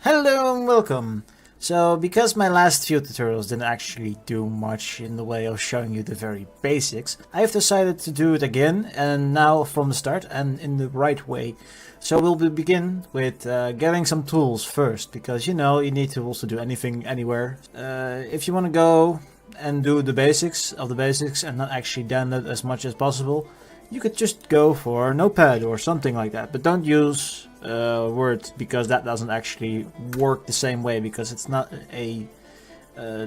Hello and welcome! So, because my last few tutorials didn't actually do much in the way of showing you the very basics, I've decided to do it again, and now from the start and in the right way. So we'll begin with getting some tools first, because you need tools to do anything, anywhere. If you want to go and do the basics of the basics and not actually download as much as possible, you could just go for Notepad or something like that, but don't use Word, because that doesn't actually work the same way, because it's not a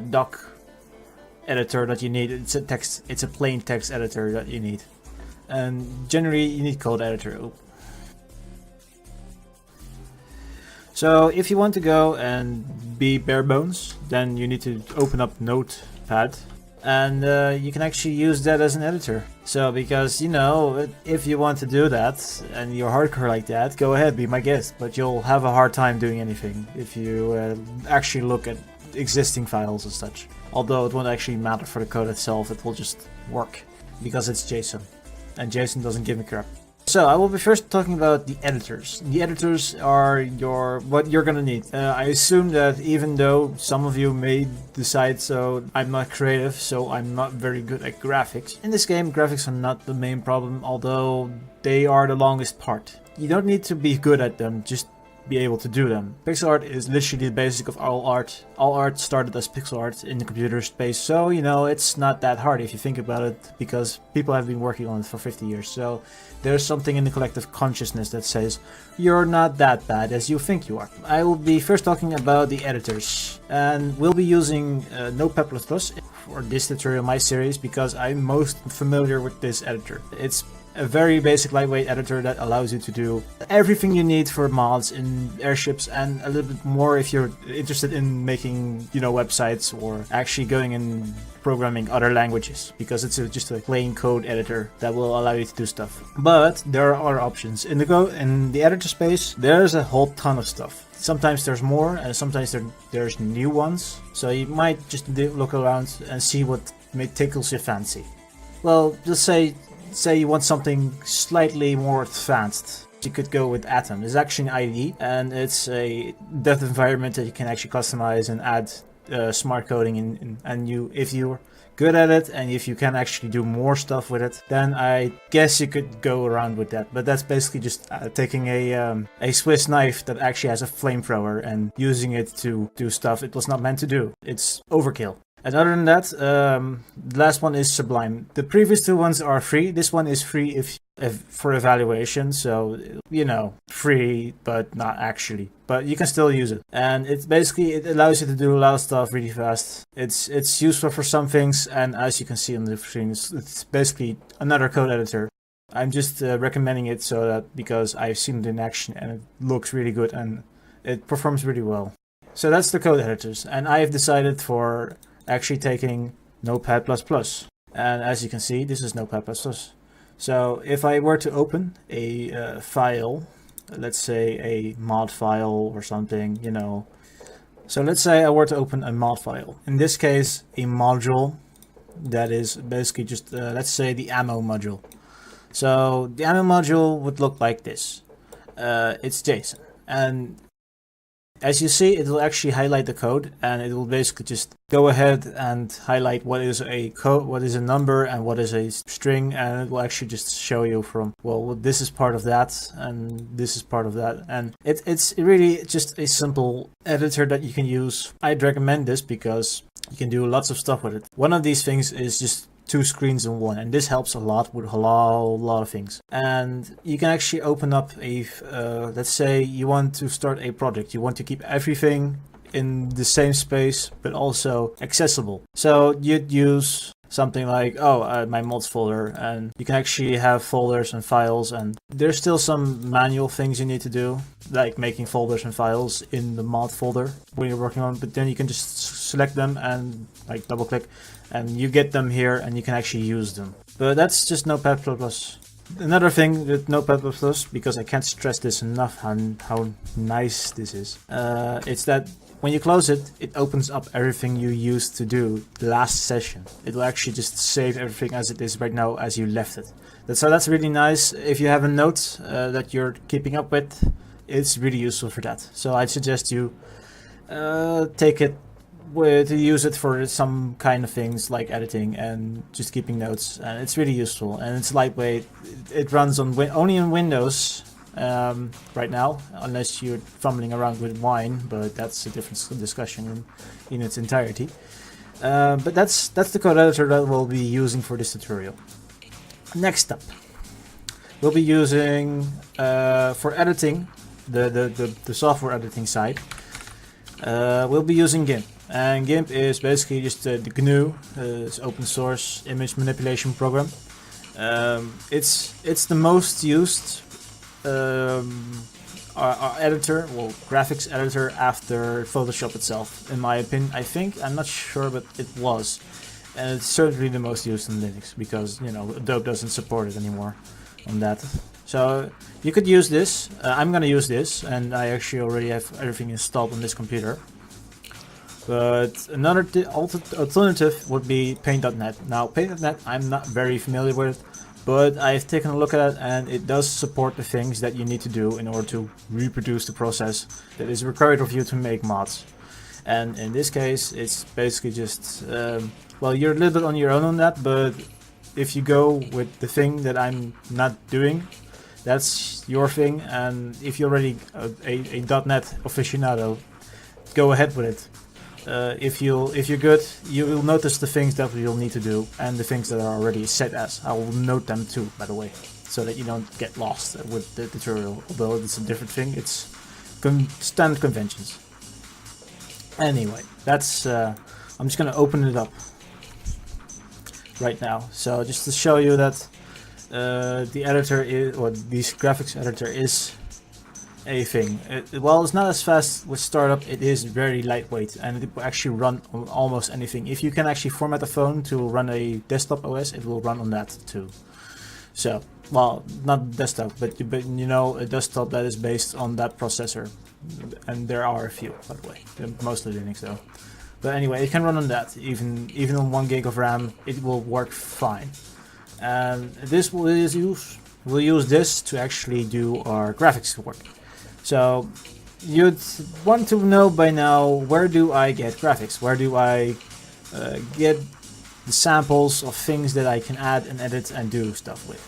doc editor that you need. It's a plain text editor that you need, and generally you need code editor. So if you want to go and be bare bones, then you need to open up Notepad, and you can actually use that as an editor. So because if you want to do that and you're hardcore like that, go ahead, be my guest, but you'll have a hard time doing anything if you actually look at existing files and such. Although it won't actually matter for the code itself, it will just work because it's JSON, and JSON doesn't give a crap. So I will be first talking about the editors. The editors are what you're gonna need. I assume that even though some of you may decide, so I'm not creative, so I'm not very good at graphics. In this game, graphics are not the main problem, although they are the longest part. You don't need to be good at them, just be able to do them. Pixel art is literally the basic of all art. All art started as pixel art in the computer space, so it's not that hard if you think about it, because people have been working on it for 50 years. So there's something in the collective consciousness that says you're not that bad as you think you are. I will be first talking about the editors, and we'll be using Notepad++ for this tutorial, my series, because I'm most familiar with this editor. It's a very basic lightweight editor that allows you to do everything you need for mods in Airships, and a little bit more if you're interested in making websites or actually going and programming other languages, because it's just a plain code editor that will allow you to do stuff. But there are other options in the editor space. There's a whole ton of stuff. Sometimes there's more, and sometimes there's new ones, so you might just look around and see what tickles your fancy. Well, just say you want something slightly more advanced. You could go with Atom. It's actually an IDE, and it's a dev environment that you can actually customize and add smart coding in. And if you're good at it, and if you can actually do more stuff with it, then I guess you could go around with that. But that's basically just taking a Swiss knife that actually has a flamethrower and using it to do stuff it was not meant to do. It's overkill. And other than that, the last one is Sublime. The previous two ones are free. This one is free if for evaluation, so free, but not actually. But you can still use it, and it allows you to do a lot of stuff really fast. It's useful for some things, and as you can see on the screen, it's basically another code editor. I'm just recommending it because I've seen it in action, and it looks really good and it performs really well. So that's the code editors, and I've decided for actually taking Notepad++, and as you can see, this is Notepad++. So if I were to open a file, let's say a mod file or something, so let's say I were to open a mod file, in this case a module that is basically just let's say the ammo module. So the ammo module would look like this. It's JSON, and as you see, it will actually highlight the code, and it will basically just go ahead and highlight what is a code, what is a number, and what is a string, and it will actually just show you from, well, this is part of that, and this is part of that, and it's really just a simple editor that you can use. I'd recommend this because you can do lots of stuff with it. One of these things is just 2 screens in one, and this helps a lot with a lot of things. And you can actually open up let's say you want to start a project. You want to keep everything in the same space, but also accessible. So you'd use something like, my mods folder, and you can actually have folders and files, and there's still some manual things you need to do, like making folders and files in the mod folder when you're working on, but then you can just select them and double click, and you get them here, and you can actually use them. But that's just Notepad++. Another thing with Notepad++, because I can't stress this enough how nice this is, it's that when you close it, it opens up everything you used to do last session. It will actually just save everything as it is right now as you left it. So that's really nice. If you have a note that you're keeping up with, it's really useful for that. So I'd suggest you take it to use it for some kind of things like editing and just keeping notes, and it's really useful and it's lightweight. It runs on only on Windows right now, unless you're fumbling around with Wine, but that's a different discussion in its entirety. But that's the code editor that we'll be using for this tutorial. Next up, we'll be using for editing the software editing side. We'll be using GIMP. And GIMP is basically just the GNU, it's open source image manipulation program. It's the most used editor, well, graphics editor after Photoshop itself, in my opinion. I think, I'm not sure, but it was. And it's certainly the most used in Linux because, you know, Adobe doesn't support it anymore on that. So you could use this. I'm gonna use this, and I actually already have everything installed on this computer. But another alternative would be Paint.net. Now, Paint.net I'm not very familiar with, but I've taken a look at it, and it does support the things that you need to do in order to reproduce the process that is required of you to make mods. And in this case, it's basically just, well, you're a little bit on your own on that, but if you go with the thing that I'm not doing, that's your thing. And if you're already a .NET aficionado, go ahead with it. If you're good, you will notice the things that you'll need to do and the things that are already set as. I will note them too, by the way, so that you don't get lost with the tutorial. Although it's a different thing, it's standard conventions. Anyway, that's I'm just gonna open it up right now. So just to show you that the editor is, or this graphics editor is a thing. Well, it's not as fast with startup. It is very lightweight, and it will actually run on almost anything. If you can actually format a phone to run a desktop OS, it will run on that too. So, well, not desktop, but you know, a desktop that is based on that processor, and there are a few, by the way. They're mostly Linux though. But anyway, it can run on that. Even on 1 gig of RAM, it will work fine. And this we'll use this to actually do our graphics work. So you'd want to know by now, where do I get graphics? Where do I get the samples of things that I can add and edit and do stuff with?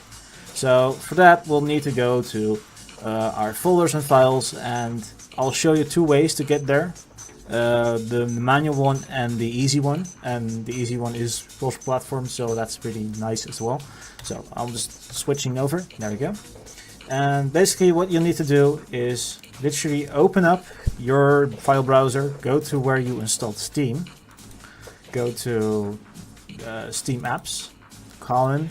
So for that, we'll need to go to our folders and files, and I'll show you two ways to get there. The manual one and the easy one, and the easy one is cross-platform, so that's pretty nice as well. So I'm just switching over. There we go. And basically what you need to do is literally open up your file browser, go to where you installed Steam, go to Steam Apps, colon,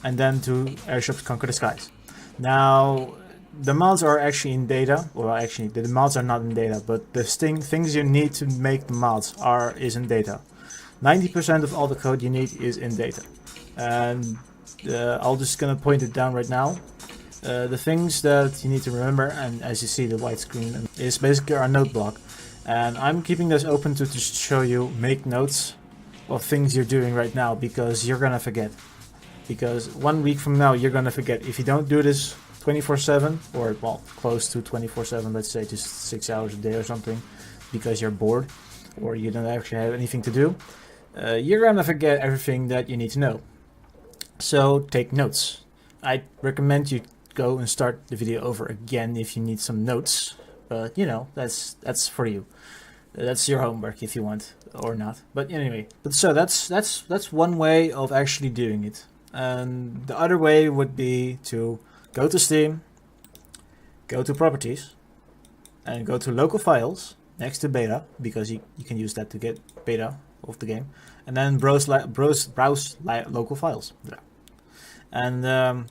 and then to Airships Conquer the Skies. Now, the mods are actually in data. Well, actually, the mods are not in data, but the things you need to make the mods is in data. 90% of all the code you need is in data. And I'm just gonna point it down right now. The things that you need to remember, and as you see the white screen, is basically our note block. And I'm keeping this open to just show you, make notes of things you're doing right now, because you're gonna forget. Because 1 week from now, you're gonna forget. If you don't do this 24/7, or well, close to 24/7, let's say just 6 hours a day or something, because you're bored, or you don't actually have anything to do, you're gonna forget everything that you need to know. So take notes. I recommend you go and start the video over again if you need some notes, but you know, that's for you. That's your homework if you want or not. But anyway, so that's one way of actually doing it. And the other way would be to go to Steam, go to Properties, and go to Local Files next to Beta, because you can use that to get beta of the game, and then browse Local Files. And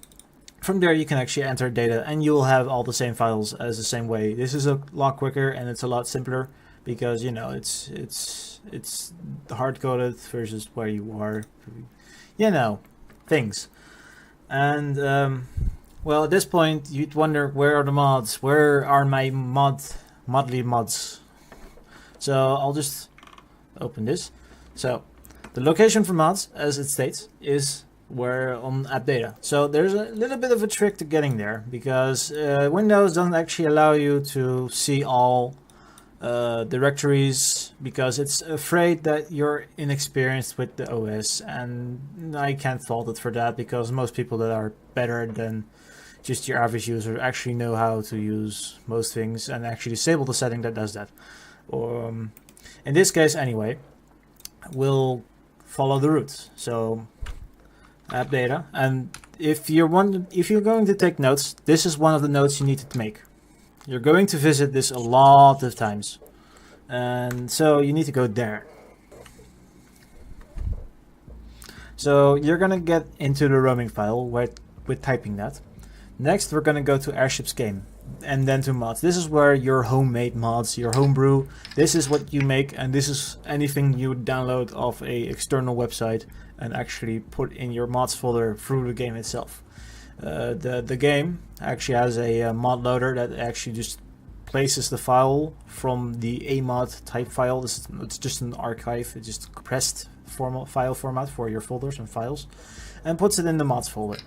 from there you can actually enter data, and you will have all the same files as the same way. This is a lot quicker and it's a lot simpler, because you know it's hard coded versus where you are, you know, things. And well, at this point you'd wonder, where are the mods? Where are my modly mods? So I'll just open this. So the location for mods, as it states, is where on app data. So there's a little bit of a trick to getting there, because Windows doesn't actually allow you to see all directories, because it's afraid that you're inexperienced with the OS, and I can't fault it for that, because most people that are better than just your average user actually know how to use most things and actually disable the setting that does that. Or in this case anyway, we'll follow the route. So app data, and if you're going to take notes, this is one of the notes you need to make. You're going to visit this a lot of times, and so you need to go there. So you're gonna get into the roaming file with typing that. Next, we're gonna go to Airships game, and then to mods. This is where your homemade mods, your homebrew, this is what you make, and this is anything you would download off a external website and actually put in your mods folder through the game itself. The game actually has a mod loader that actually just places the file from the amod type file. It's just an archive. It's just a compressed file format for your folders and files, and puts it in the mods folder.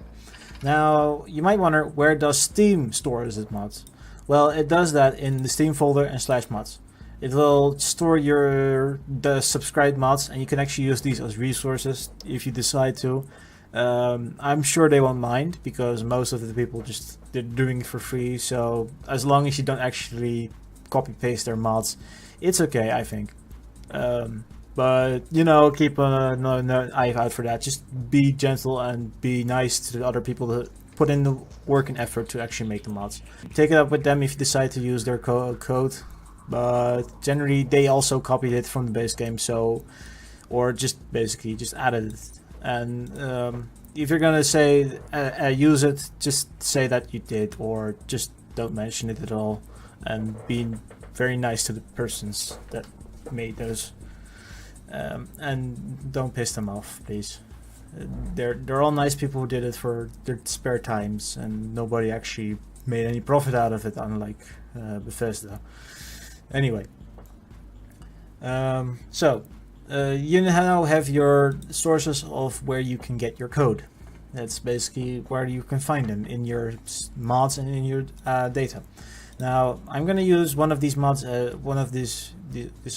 Now you might wonder, where does Steam store its mods? Well, it does that in the Steam folder and /mods. It will store the subscribed mods, and you can actually use these as resources if you decide to. I'm sure they won't mind, because most of the people they're doing it for free. So as long as you don't actually copy paste their mods, it's okay, I think. But keep an eye out for that. Just be gentle and be nice to the other people that put in the work and effort to actually make the mods. Take it up with them if you decide to use their code. But generally they also copied it from the base game, or just basically just added it. And if you're gonna say use it, just say that you did, or just don't mention it at all, and be very nice to the persons that made those, and don't piss them off, please. They're all nice people who did it for their spare times, and nobody actually made any profit out of it, unlike Bethesda. Anyway, so you now have your sources of where you can get your code. That's basically where you can find them, in your mods and in your data. Now I'm going to use one of these mods. This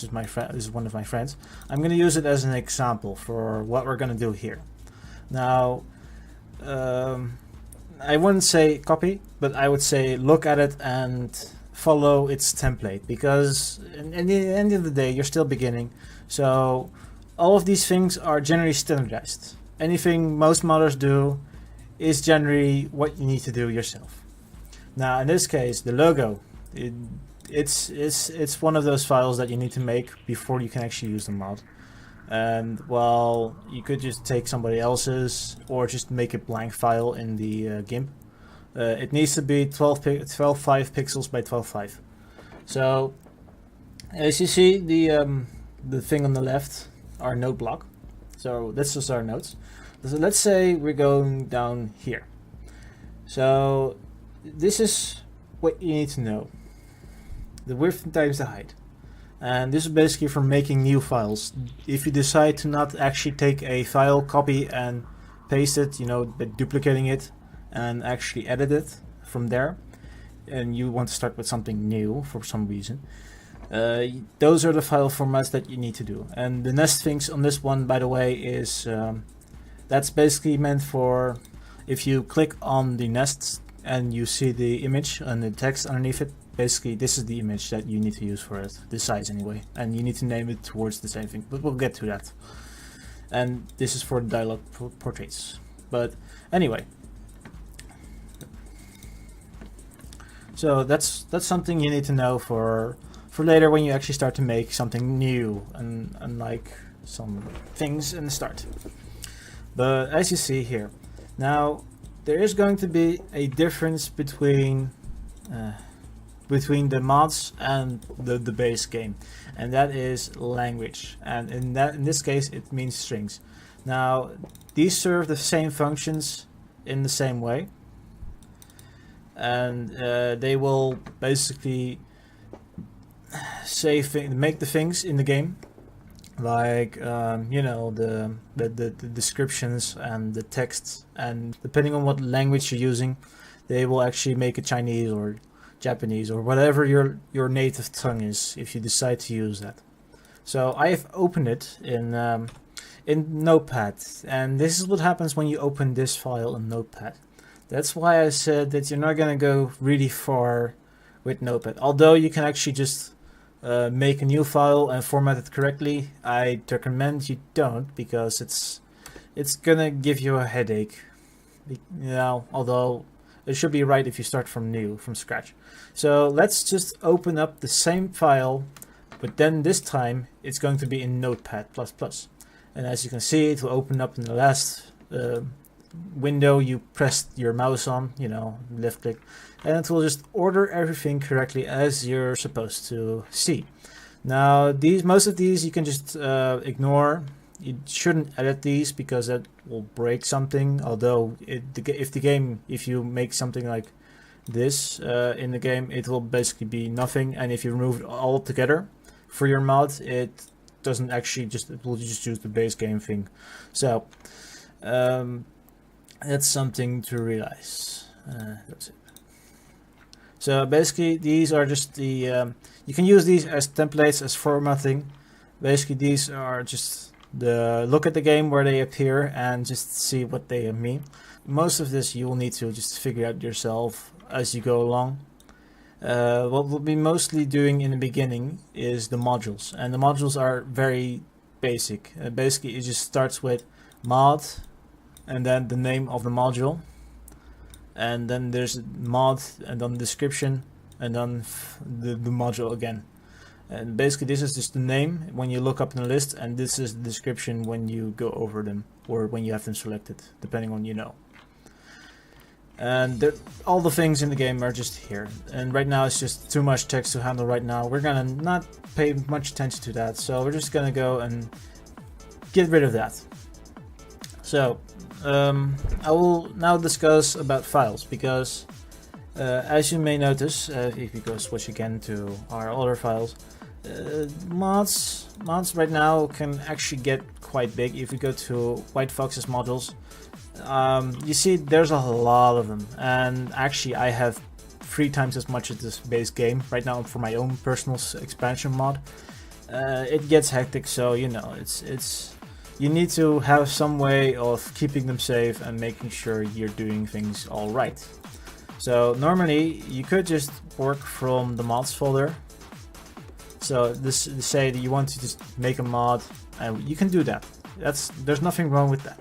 is my friend. This is one of my friends. I'm going to use it as an example for what we're going to do here. Now, I wouldn't say copy, but I would say look at it and follow its template, because at the end of the day you're still beginning, so all of these things are generally standardized. Anything most modders do is generally what you need to do yourself. Now in this case, the logo, it's one of those files that you need to make before you can actually use the mod. And well, you could just take somebody else's, or just make a blank file in the GIMP. It needs to be 12.5 pixels by 12.5. So as you see, the thing on the left, our note block. So this is our notes. So let's say we're going down here. So this is what you need to know: the width times the height. And this is basically for making new files. If you decide to not actually take a file, copy and paste it, by duplicating it, and actually edit it from there, and you want to start with something new for some reason, those are the file formats that you need to do. And the nest things on this one, by the way, is that's basically meant for if you click on the nest and you see the image and the text underneath it. Basically this is the image that you need to use for it, this size anyway, and you need to name it towards the same thing, but we'll get to that. And this is for dialogue portraits. But anyway, so that's something you need to know for later, when you actually start to make something new, and unlike some things in the start. But as you see here, now there is going to be a difference between the mods and the base game, and that is language. And in this case it means strings. Now these serve the same functions in the same way, and they will basically make the things in the game like you know, the descriptions and the texts, and depending on what language you're using, they will actually make it Chinese or Japanese or whatever your native tongue is, if you decide to use that. So I've opened it in Notepad, and this is what happens when you open this file in Notepad. That's why I said that you're not gonna go really far with Notepad. Although you can actually just make a new file and format it correctly, I recommend you don't, because it's gonna give you a headache. You know, although it should be right if you start from scratch. So let's just open up the same file, but then this time it's going to be in Notepad++. And as you can see, it will open up in the last window you pressed your mouse on, you know, left click, and it will just order everything correctly as you're supposed to see. Now, most of these you can just ignore. You shouldn't edit these because that will break something. Although if you make something like this in the game, it will basically be nothing. And if you remove it all together for your mod, it doesn't actually it will just use the base game thing. So that's something to realize. That's it. So basically, these are just the you can use these as templates, as formatting. Basically, these are just the look at the game where they appear and just see what they mean. Most of this you will need to just figure out yourself as you go along. What we'll be mostly doing in the beginning is the modules, and the modules are very basic. Basically, it just starts with mod, and then the name of the module, and then there's mod, and then description, and then the module again. And basically, this is just the name when you look up in the list, and this is the description when you go over them, or when you have them selected, depending on, you know. And all the things in the game are just here. And right now it's just too much text to handle right now. We're gonna not pay much attention to that, so we're just gonna go and get rid of that. So I will now discuss about files, because as you may notice, if you go switch again to our other files, mods right now can actually get quite big. If you go to White Fox's modules, you see there's a lot of them, and actually I have 3 times as much as this base game right now for my own personal expansion mod. It gets hectic, so you know, you need to have some way of keeping them safe and making sure you're doing things all right. So normally you could just work from the mods folder. So say that you want to just make a mod, and you can do that. There's nothing wrong with that.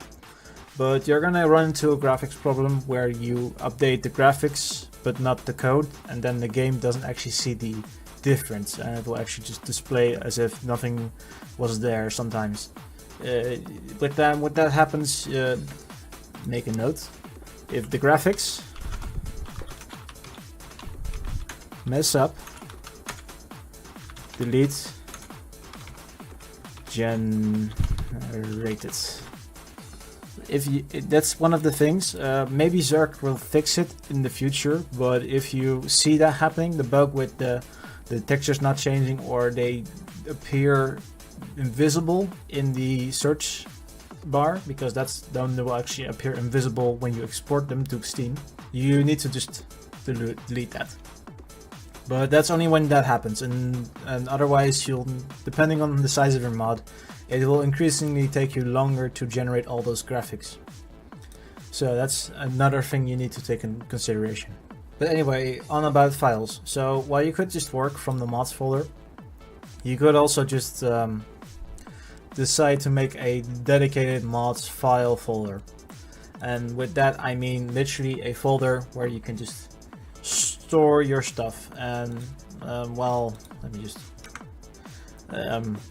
But you're gonna run into a graphics problem where you update the graphics but not the code, and then the game doesn't actually see the difference, and it will actually just display as if nothing was there sometimes. When that happens, make a note. If the graphics mess up, delete generated. That's one of the things. Maybe Zerk will fix it in the future, but if you see that happening, the bug with the textures not changing, or they appear invisible in the search bar, because then they will actually appear invisible when you export them to Steam, you need to just delete that. But that's only when that happens, and otherwise depending on the size of your mod, it will increasingly take you longer to generate all those graphics. So that's another thing you need to take in consideration. But anyway, on about files. So while you could just work from the mods folder, you could also just decide to make a dedicated mods file folder. And with that I mean literally a folder where you can just store your stuff. And well, let me just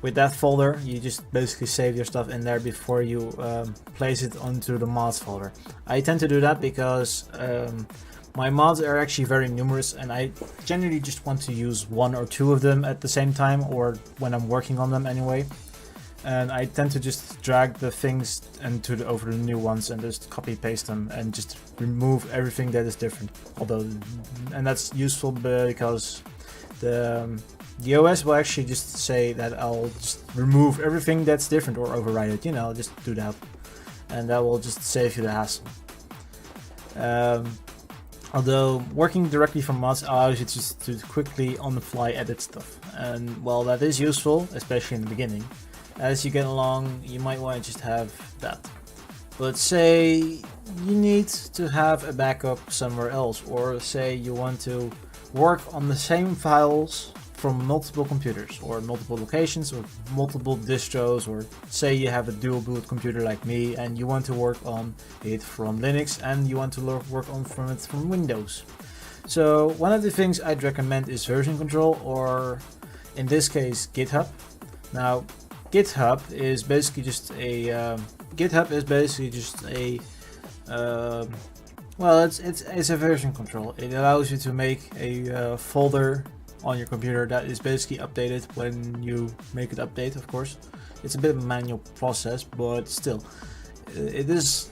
with that folder you just basically save your stuff in there before you place it onto the mods folder. I tend to do that because my mods are actually very numerous, and I generally just want to use 1 or 2 of them at the same time, or when I'm working on them anyway. And I tend to just drag the things over the new ones and just copy paste them and just remove everything that is different. And that's useful because the The OS will actually just say that I'll just remove everything that's different or override it, you know, just do that. And that will just save you the hassle. Although working directly from mods allows you just to quickly on the fly edit stuff. And while that is useful, especially in the beginning, as you get along you might want to just have that. But say you need to have a backup somewhere else, or say you want to work on the same files from multiple computers or multiple locations or multiple distros, or say you have a dual boot computer like me and you want to work on it from Linux and you want to work on it from Windows. So one of the things I'd recommend is version control, or in this case GitHub. Now GitHub is basically just a well, it's a version control. It allows you to make a folder on your computer that is basically updated when you make it update. Of course, it's a bit of a manual process, but still, it is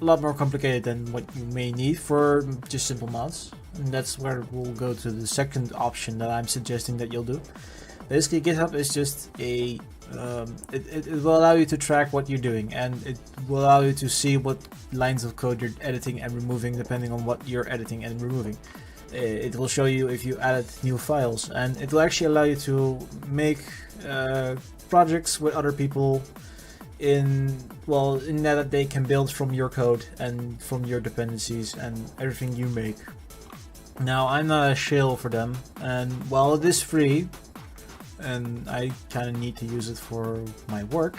a lot more complicated than what you may need for just simple mods. And that's where we'll go to the second option that I'm suggesting that you'll do. Basically, GitHub is just a it will allow you to track what you're doing, and it will allow you to see what lines of code you're editing and removing depending on what you're editing and removing. It will show you if you added new files, and it will actually allow you to make projects with other people in that they can build from your code and from your dependencies and everything you make. Now, I'm not a shill for them, and while it is free and I kind of need to use it for my work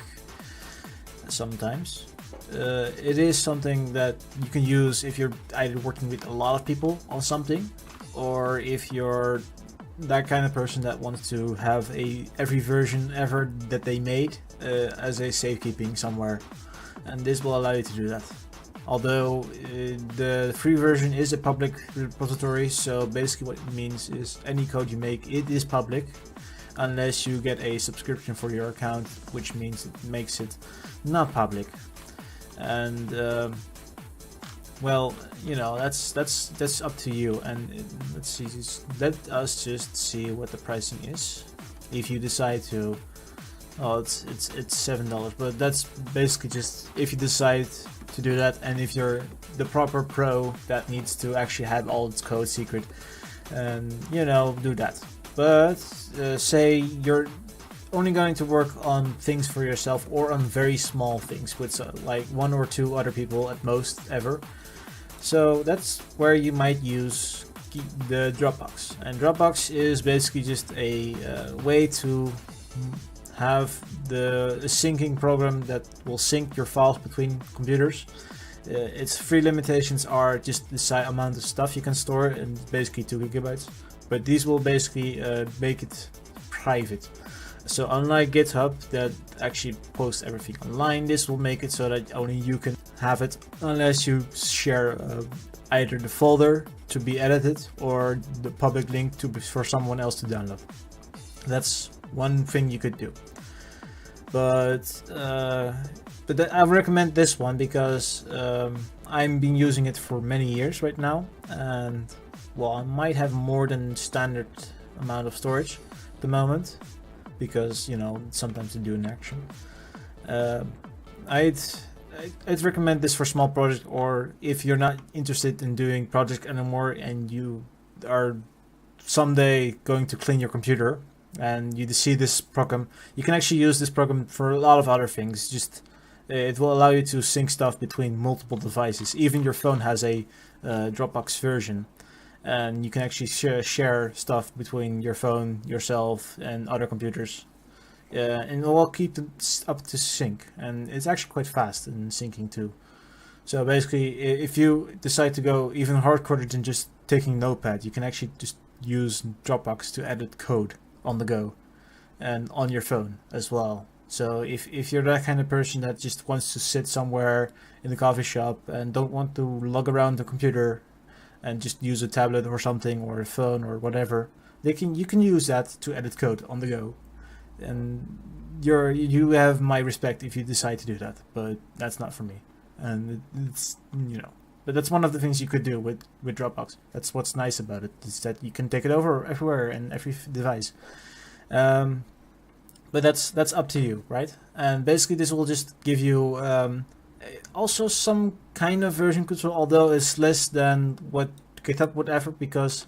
sometimes, it is something that you can use if you're either working with a lot of people on something, or if you're that kind of person that wants to have every version ever that they made as a safekeeping somewhere, and this will allow you to do that. Although the free version is a public repository, so basically what it means is any code you make, it is public, unless you get a subscription for your account, which means it makes it not public. And well, you know, that's up to you. And let's see, let us just see what the pricing is. If you decide to, oh, it's $7, but that's basically just if you decide to do that, and if you're the proper pro that needs to actually have all its code secret, and you know, do that. But say you're only going to work on things for yourself, or on very small things with like 1 or 2 other people at most ever. So that's where you might use the Dropbox. And Dropbox is basically just a way to have the syncing program that will sync your files between computers. Its free limitations are just the amount of stuff you can store, and basically 2 gigabytes. But these will basically make it private. So unlike GitHub that actually posts everything online, this will make it so that only you can have it, unless you share either the folder to be edited or the public link for someone else to download. That's one thing you could do. But I recommend this one because I've been using it for many years right now, and well, I might have more than standard amount of storage at the moment, because you know, sometimes you do an action. I'd recommend this for small projects, or if you're not interested in doing project anymore and you are someday going to clean your computer and you see this program, you can actually use this program for a lot of other things. Just it will allow you to sync stuff between multiple devices. Even your phone has a Dropbox version, and you can actually share stuff between your phone, yourself, and other computers. And it will keep them up to sync, and it's actually quite fast in syncing too. So basically, if you decide to go even hardcore than just taking Notepad, you can actually just use Dropbox to edit code on the go and on your phone as well. So if you're that kind of person that just wants to sit somewhere in the coffee shop and don't want to lug around the computer and just use a tablet or something, or a phone or whatever, you can use that to edit code on the go. And you have my respect if you decide to do that, but that's not for me. And it's, you know, but that's one of the things you could do with Dropbox. That's what's nice about it, is that you can take it over everywhere and every device. But that's up to you, right? And basically this will just give you also some kind of version control, although it's less than what GitHub would offer, because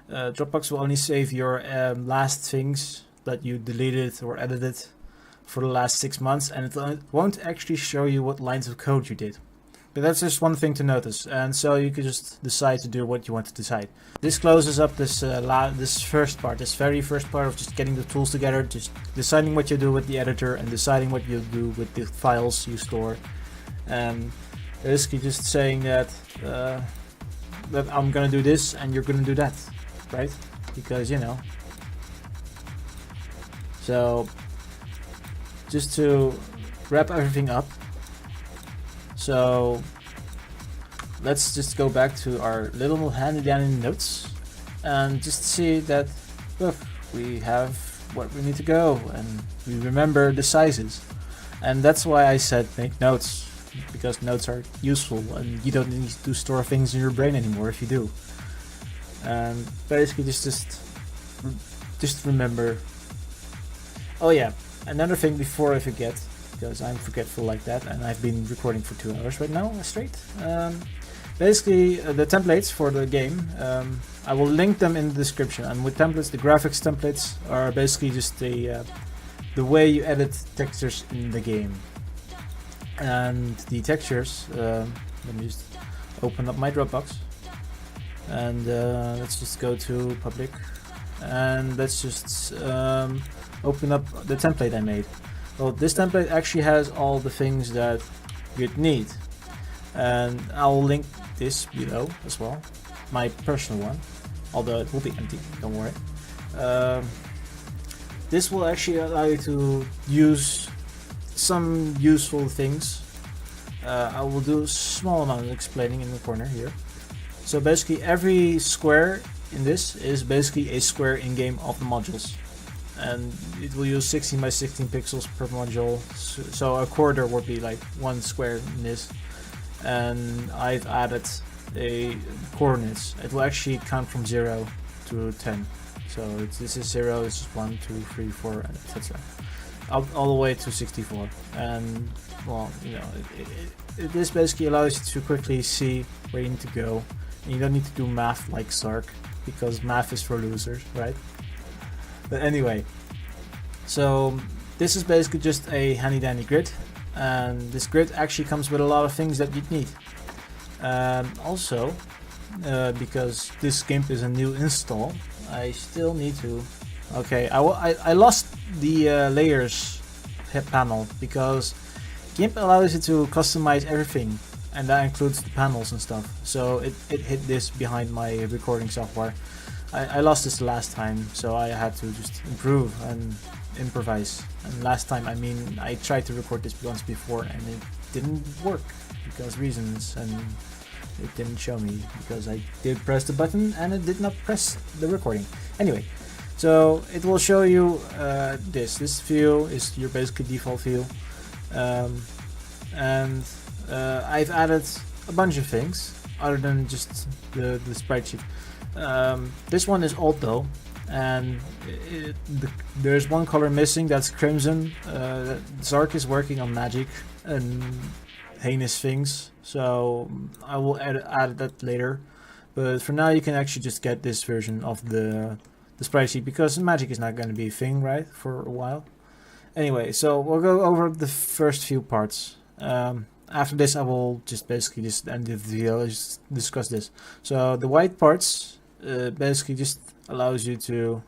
Dropbox will only save your last things that you deleted or edited for the last 6 months, and it won't actually show you what lines of code you did. But that's just one thing to notice, and so you can just decide to do what you want to decide. This closes up this this very first part of just getting the tools together, just deciding what you do with the editor and deciding what you do with the files you store. And basically just saying that that I'm gonna do this and you're gonna do that, right? Because, you know. So just to wrap everything up, so let's just go back to our little handy dandy notes and just see that, look, we have what we need to go and we remember the sizes. And that's why I said make notes, because notes are useful and you don't need to store things in your brain anymore if you do. And basically just remember. Oh yeah, another thing before I forget, because I'm forgetful like that, and I've been recording for 2 hours right now straight. Basically, the templates for the game, I will link them in the description. And with templates, the graphics templates are basically just the way you edit textures in the game. And the textures, let me just open up my Dropbox, and let's just go to public, and let's just open up the template I made. Well, this template actually has all the things that you'd need, and I'll link this below as well, my personal one, although it will be empty, don't worry. This will actually allow you to use some useful things. I will do a small amount of explaining in the corner here. So basically every square in this is basically a square in-game of the modules, and it will use 16 by 16 pixels per module, so a quarter would be like 1 square in this. And I've added a coordinates. It will actually count from 0 to 10, so this is 0, this is 1, 2, 3, 4, etc. All the way to 64. And well, you know, this basically allows you to quickly see where you need to go, and you don't need to do math like Sark, because math is for losers, right? But anyway, so this is basically just a handy dandy grid, and this grid actually comes with a lot of things that you'd need. Also, because this GIMP is a new install, I still need to. Okay, I lost the layers panel, because GIMP allows you to customize everything, and that includes the panels and stuff. So it hid this behind my recording software. I lost this last time, so I had to just improve and improvise. And last time, I mean, I tried to record this once before and it didn't work because reasons, and it didn't show me because I did press the button and it did not press the recording. Anyway, so it will show you this view is your basically default view, and I've added a bunch of things other than just the sprite sheet. This one is old though, and there's one color missing, that's crimson. Zark is working on magic and heinous things, so I will add that later. But for now you can actually just get this version of the sprite sheet, because magic is not going to be a thing, right, for a while. Anyway, so we'll go over the first few parts. After this I will just basically just end the video, just discuss this. So the white parts basically just allows you to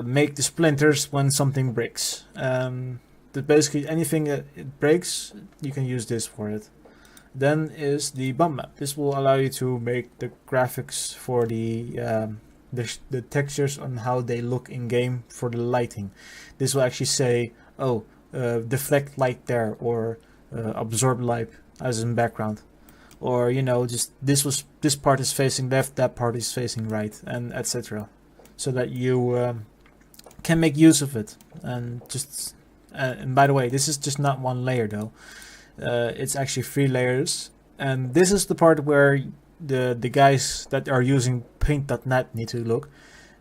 make the splinters when something breaks. That basically anything that it breaks, you can use this for it. Then is the bump map. This will allow you to make the graphics for the textures on how they look in game for the lighting. This will actually say, oh, deflect light there, or absorb light as in background, or you know, just this part is facing left, that part is facing right, and etc. So that you can make use of it. And just and by the way, this is just not one layer though. It's actually 3 layers, and this is the part where the guys that are using paint.net need to look.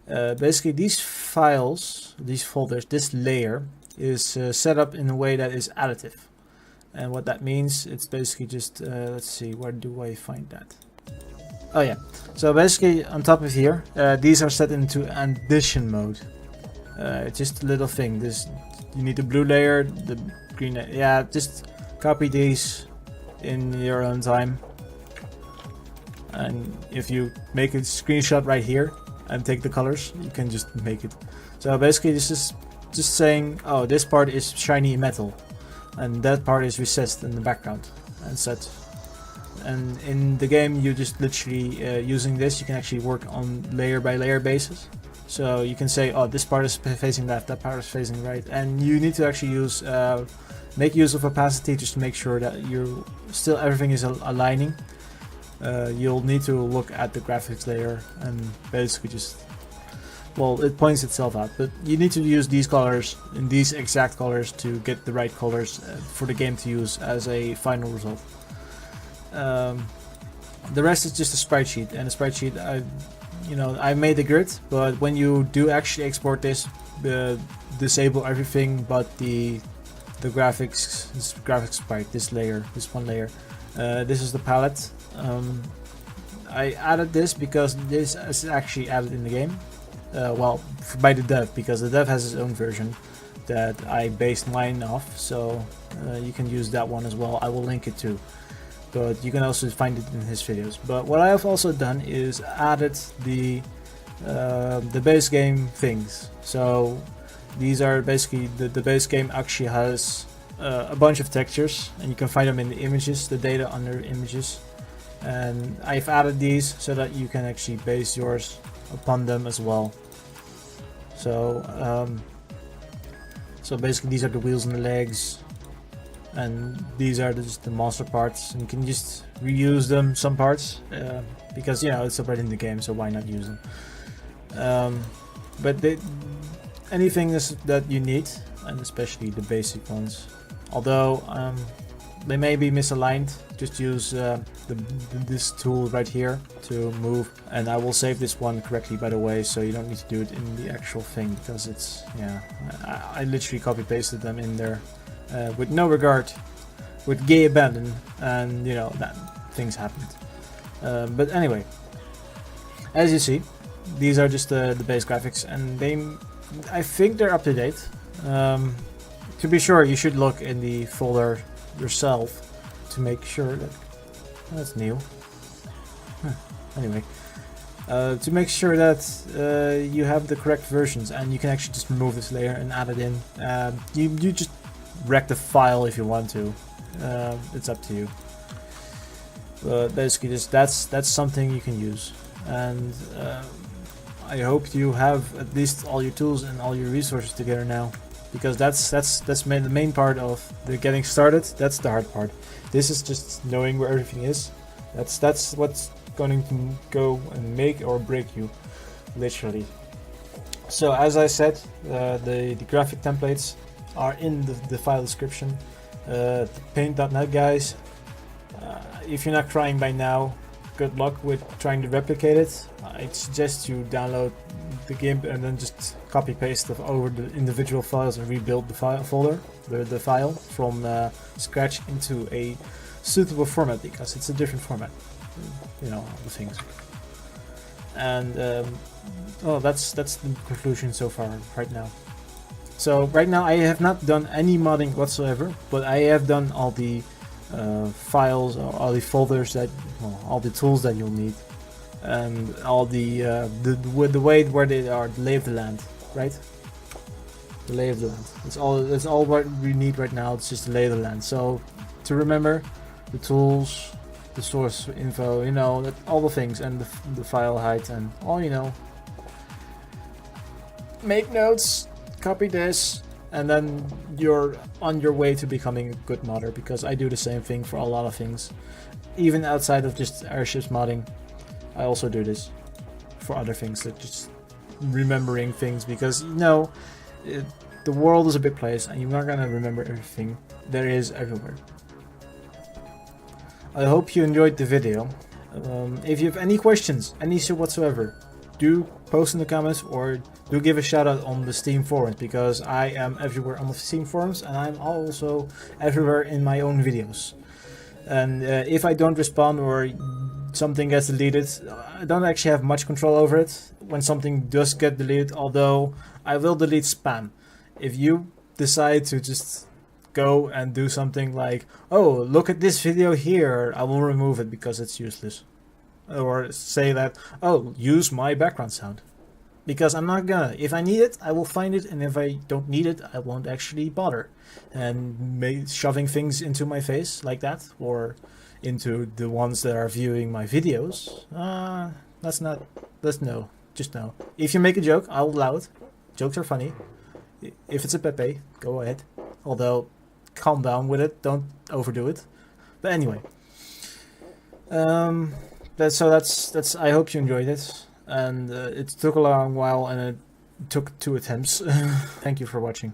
Basically these files, these folders, this layer is set up in a way that is additive. And what that means, it's basically just, let's see, where do I find that? Oh yeah, so basically on top of here, these are set into addition mode. It's just a little thing. This, you need the blue layer, the green layer. Yeah, just copy these in your own time. And if you make a screenshot right here and take the colors, you can just make it. So basically this is just saying, oh, this part is shiny metal and that part is recessed in the background and set. And in the game you just literally using this, you can actually work on layer by layer basis. So you can say, oh, this part is facing left, that part is facing right, and you need to actually use make use of opacity just to make sure that you still everything is aligning. You'll need to look at the graphics layer and basically just, well, it points itself out, but you need to use these colors in these exact colors to get the right colors for the game to use as a final result. The rest is just a sprite sheet, and a sprite sheet, I made the grid, but when you do actually export this, disable everything but the graphics, this graphics sprite, this layer, this one layer. This is the palette. I added this because this is actually added in the game. Well, by the dev, because the dev has his own version that I based mine off, so you can use that one as well. I will link it too, but you can also find it in his videos. But what I have also done is added the base game things. So these are basically the base game actually has a bunch of textures, and you can find them in the images, the data under images. And I've added these so that you can actually base yours upon them as well. So so basically these are the wheels and the legs, and these are just the monster parts, and you can just reuse them, some parts, because it's already in the game, so why not use them. But anything that you need, and especially the basic ones, although they may be misaligned, just use this tool right here to move, and I will save this one correctly, by the way, so you don't need to do it in the actual thing, because it's, I literally copy pasted them in there with no regard, with gay abandon, and that things happened. But anyway, as you see, these are just the base graphics, and I think they're up to date. To be sure, you should look in the folder yourself to make sure that that's new. Anyway, to make sure that you have the correct versions, and you can actually just remove this layer and add it in. You just wreck the file if you want to. It's up to you. But basically, that's something you can use, and I hope you have at least all your tools and all your resources together now. Because that's the main part of the getting started. That's the hard part. This is just knowing where everything is. That's what's going to go and make or break you, literally. So as I said, the graphic templates are in the file description. Paint.net guys. If you're not crying by now, good luck with trying to replicate it. I suggest you download the GIMP and then just copy paste over the individual files and rebuild the file folder, the file from scratch into a suitable format, because it's a different format, all the things. And that's the conclusion so far right now. So right now I have not done any modding whatsoever, but I have done all the files, all the folders all the tools that you'll need, and all the way where they are, the lay of the land, right? The lay of the land. That's all what we need right now. It's just the lay of the land. So to remember the tools, the source info, all the things, and the file height, and all, make notes, copy this, and then you're on your way to becoming a good modder, because I do the same thing for a lot of things. Even outside of just airships modding, I also do this for other things, like just remembering things, because the world is a big place and you're not gonna remember everything there is everywhere. I hope you enjoyed the video. If you have any questions, any issue whatsoever, do post in the comments or do give a shout out on the Steam forums, because I am everywhere on the Steam forums and I'm also everywhere in my own videos. And if I don't respond or something gets deleted, I don't actually have much control over it when something does get deleted, although I will delete spam. If you decide to just go and do something like, oh, look at this video here, I will remove it because it's useless. Or say that, oh, use my background sound. Because I'm not gonna. If I need it, I will find it, and if I don't need it, I won't actually bother. And shoving things into my face like that, or into the ones that are viewing my videos, that's no. Just no. If you make a joke, I'll allow it. Jokes are funny. If it's a Pepe, go ahead. Although, calm down with it, don't overdo it. But anyway. That's. I hope you enjoyed it. And it took a long while, and it took 2 attempts. Thank you for watching.